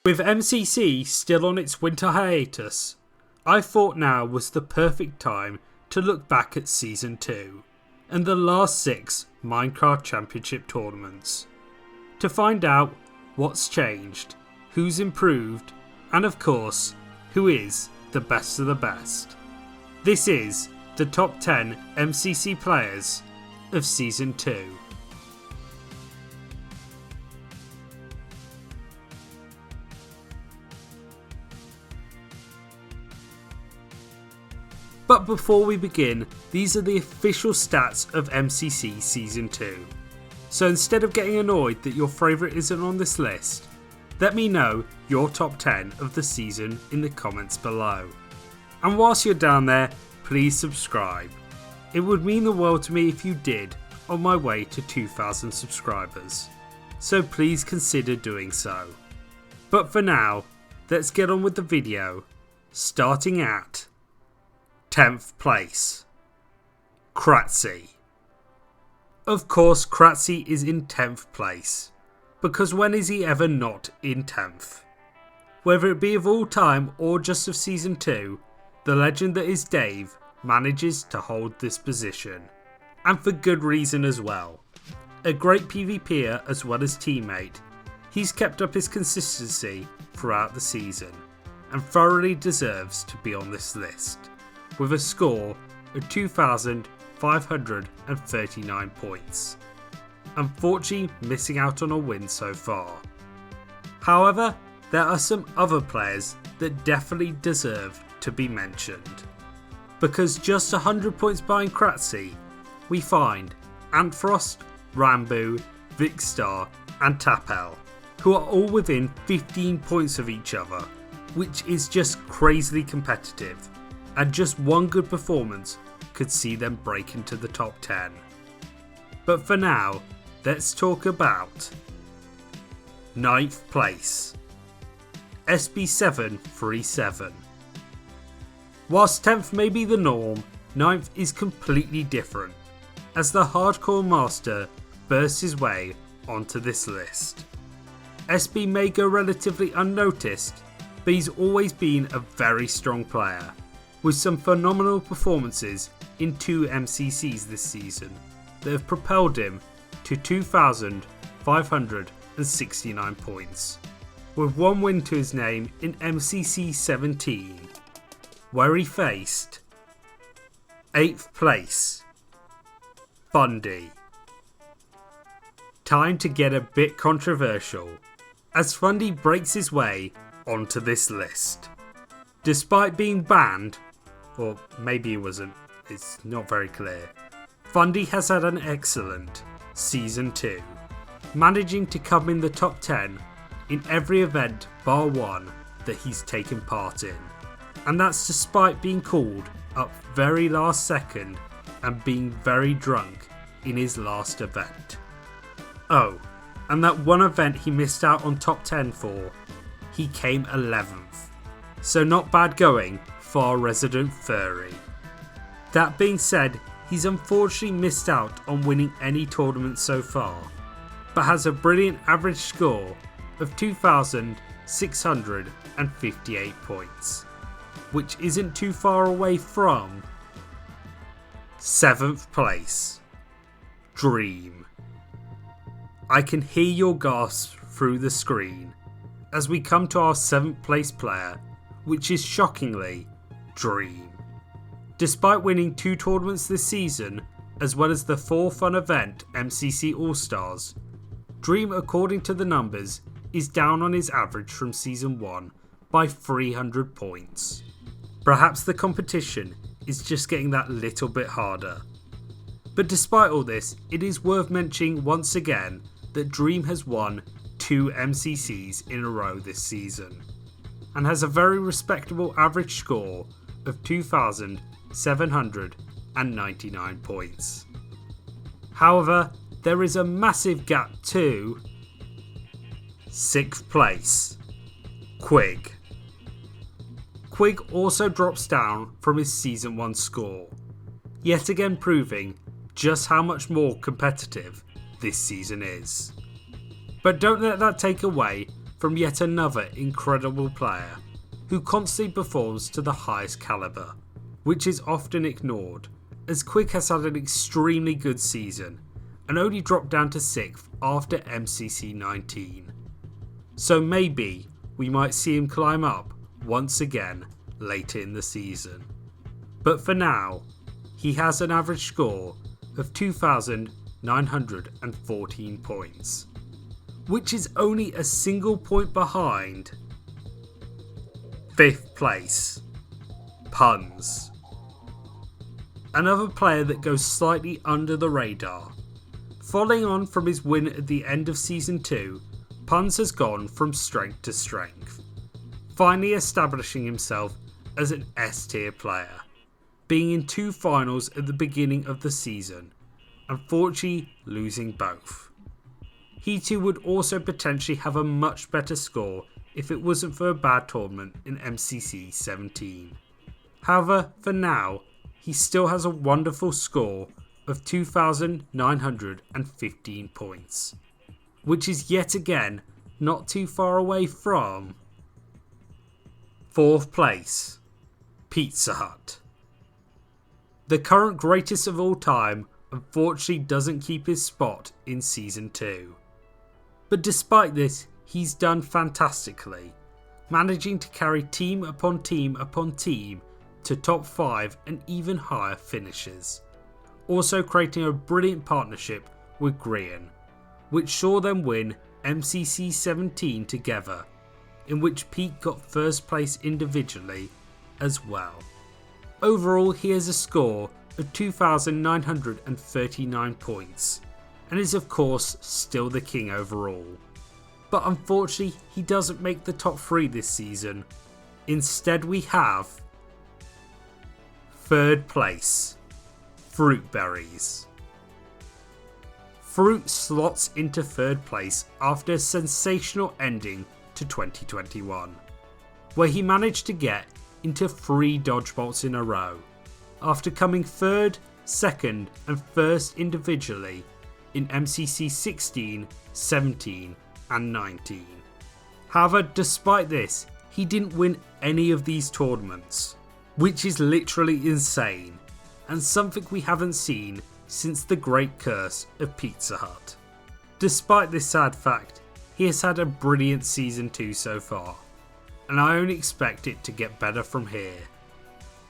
With MCC still on its winter hiatus, I thought now was the perfect time to look back at Season 2 and the last 6 Minecraft Championship tournaments, to find out what's changed, who's improved, and of course, who is the best of the best. This is the top 10 MCC players of Season 2. But before we begin, these are the official stats of MCC Season 2. So instead of getting annoyed that your favourite isn't on this list, let me know your top 10 of the season in the comments below. And whilst you're down there, please subscribe. It would mean the world to me if you did on my way to 2,000 subscribers. So please consider doing so. But for now, let's get on with the video, starting at 10th place, Kratzy. Of course Kratzy is in 10th place, because when is he ever not in 10th? Whether it be of all time or just of Season 2, the legend that is Dave manages to hold this position, and for good reason as well. A great PvPer as well as teammate, he's kept up his consistency throughout the season, and thoroughly deserves to be on this list, with a score of 2,539 points. Unfortunately missing out on a win so far. However, there are some other players that definitely deserve to be mentioned. Because just 100 points behind Kratzy, we find Antfrost, Rambo, Vicstar and Tapel, who are all within 15 points of each other, which is just crazily competitive. And just one good performance could see them break into the top 10. But for now, let's talk about 9th place, SB737. Whilst 10th may be the norm, 9th is completely different, as the hardcore master bursts his way onto this list. SB may go relatively unnoticed, but he's always been a very strong player, with some phenomenal performances in 2 MCCs this season that have propelled him to 2,569 points, with one win to his name in MCC 17, where he faced 8th place, Fundy. Time to get a bit controversial, as Fundy breaks his way onto this list. Despite being banned, or maybe he wasn't, it's not very clear, Fundy has had an excellent Season 2, managing to come in the top 10 in every event bar one that he's taken part in, and that's despite being called up very last second and being very drunk in his last event. Oh, and that one event he missed out on top 10 for, he came 11th, so not bad going for our resident furry. That being said, he's unfortunately missed out on winning any tournament so far, but has a brilliant average score of 2,658 points, which isn't too far away from 7th place, Dream. I can hear your gasps through the screen as we come to our 7th place player, which is shockingly Dream. Despite winning 2 tournaments this season, as well as the 4 fun event MCC All-Stars, Dream, according to the numbers, is down on his average from Season 1 by 300 points. Perhaps the competition is just getting that little bit harder. But despite all this, it is worth mentioning once again that Dream has won 2 MCCs in a row this season, and has a very respectable average score of 2,799 points. However, there is a massive gap to 6th place, Quig. Quig also drops down from his Season 1 score, yet again proving just how much more competitive this season is. But don't let that take away from yet another incredible player who constantly performs to the highest calibre, which is often ignored, as Quig has had an extremely good season and only dropped down to 6th after MCC 19. So maybe we might see him climb up once again later in the season. But for now, he has an average score of 2,914 points, which is only a single point behind 5th place, Puns. Another player that goes slightly under the radar. Following on from his win at the end of Season 2, Puns has gone from strength to strength, finally establishing himself as an S tier player, being in 2 finals at the beginning of the season, unfortunately losing both. He too would also potentially have a much better score if it wasn't for a bad tournament in MCC 17. However, for now, he still has a wonderful score of 2,915 points, which is yet again not too far away from 4th place, PeteZahHutt. The current greatest of all time unfortunately doesn't keep his spot in Season 2. But despite this, he's done fantastically, managing to carry team upon team upon team to top 5 and even higher finishes. Also creating a brilliant partnership with Grian, which saw them win MCC 17 together, in which Pete got first place individually as well. Overall, he has a score of 2,939 points and is of course still the king overall. But unfortunately, he doesn't make the top 3 this season. Instead, we have 3rd place, Fruitberries. Fruit slots into 3rd place after a sensational ending to 2021, where he managed to get into 3 dodgebolts in a row, after coming 3rd, 2nd and 1st individually in MCC 16, 17 and 19. However, despite this, he didn't win any of these tournaments, which is literally insane, and something we haven't seen since the great curse of PeteZahHutt. Despite this sad fact, he has had a brilliant Season 2 so far, and I only expect it to get better from here.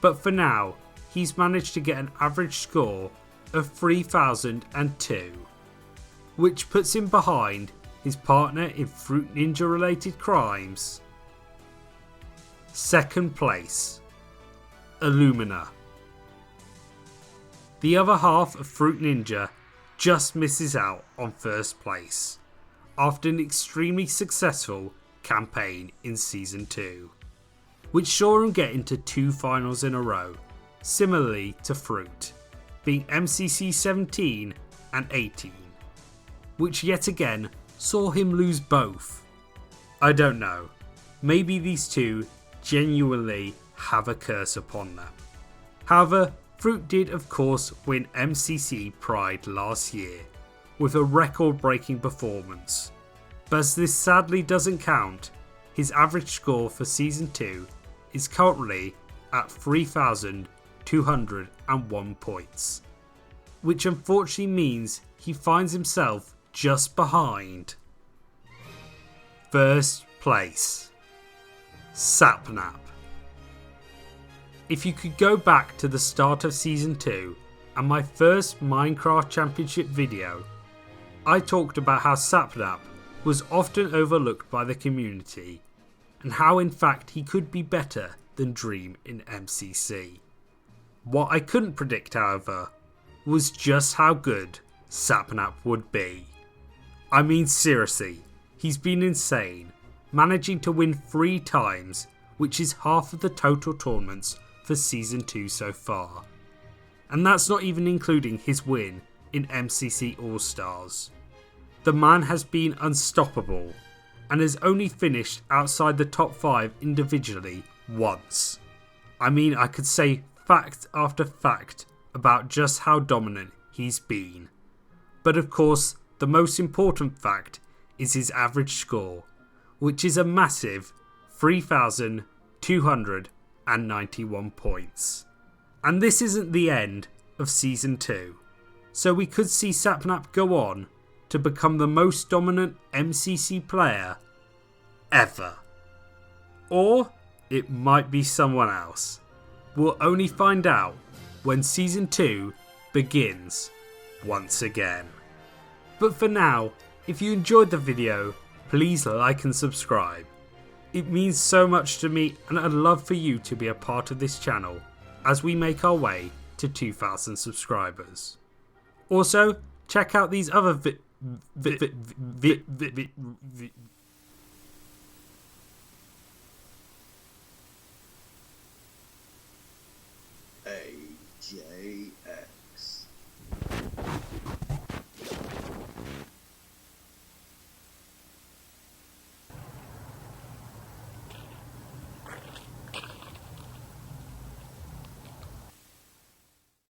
But for now, he's managed to get an average score of 3,002, which puts him behind his partner in Fruit Ninja related crimes. 2nd place, Illumina. The other half of Fruit Ninja just misses out on 1st place after an extremely successful campaign in Season 2, which saw him get into 2 finals in a row, similarly to Fruit, being MCC 17 and 18, which yet again saw him lose both. I don't know, maybe these two genuinely have a curse upon them. However, Fruit did of course win MCC Pride last year with a record-breaking performance, but as this sadly doesn't count, his average score for Season 2 is currently at 3,201 points, which unfortunately means he finds himself just behind 1st place, Sapnap. If you could go back to the start of Season 2 and my first Minecraft Championship video, I talked about how Sapnap was often overlooked by the community and how in fact he could be better than Dream in MCC. What I couldn't predict, however, was just how good Sapnap would be. I mean seriously, he's been insane, managing to win 3 times, which is half of the total tournaments for Season 2 so far. And that's not even including his win in MCC All-Stars. The man has been unstoppable and has only finished outside the top 5 individually once. I mean, I could say fact after fact about just how dominant he's been. But of course, the most important fact is his average score, which is a massive 3,291 points. And this isn't the end of Season 2, so we could see Sapnap go on to become the most dominant MCC player ever. Or it might be someone else. We'll only find out when Season 2 begins once again. But for now, if you enjoyed the video, please like and subscribe. It means so much to me, and I'd love for you to be a part of this channel as we make our way to 2,000 subscribers. Also, check out these other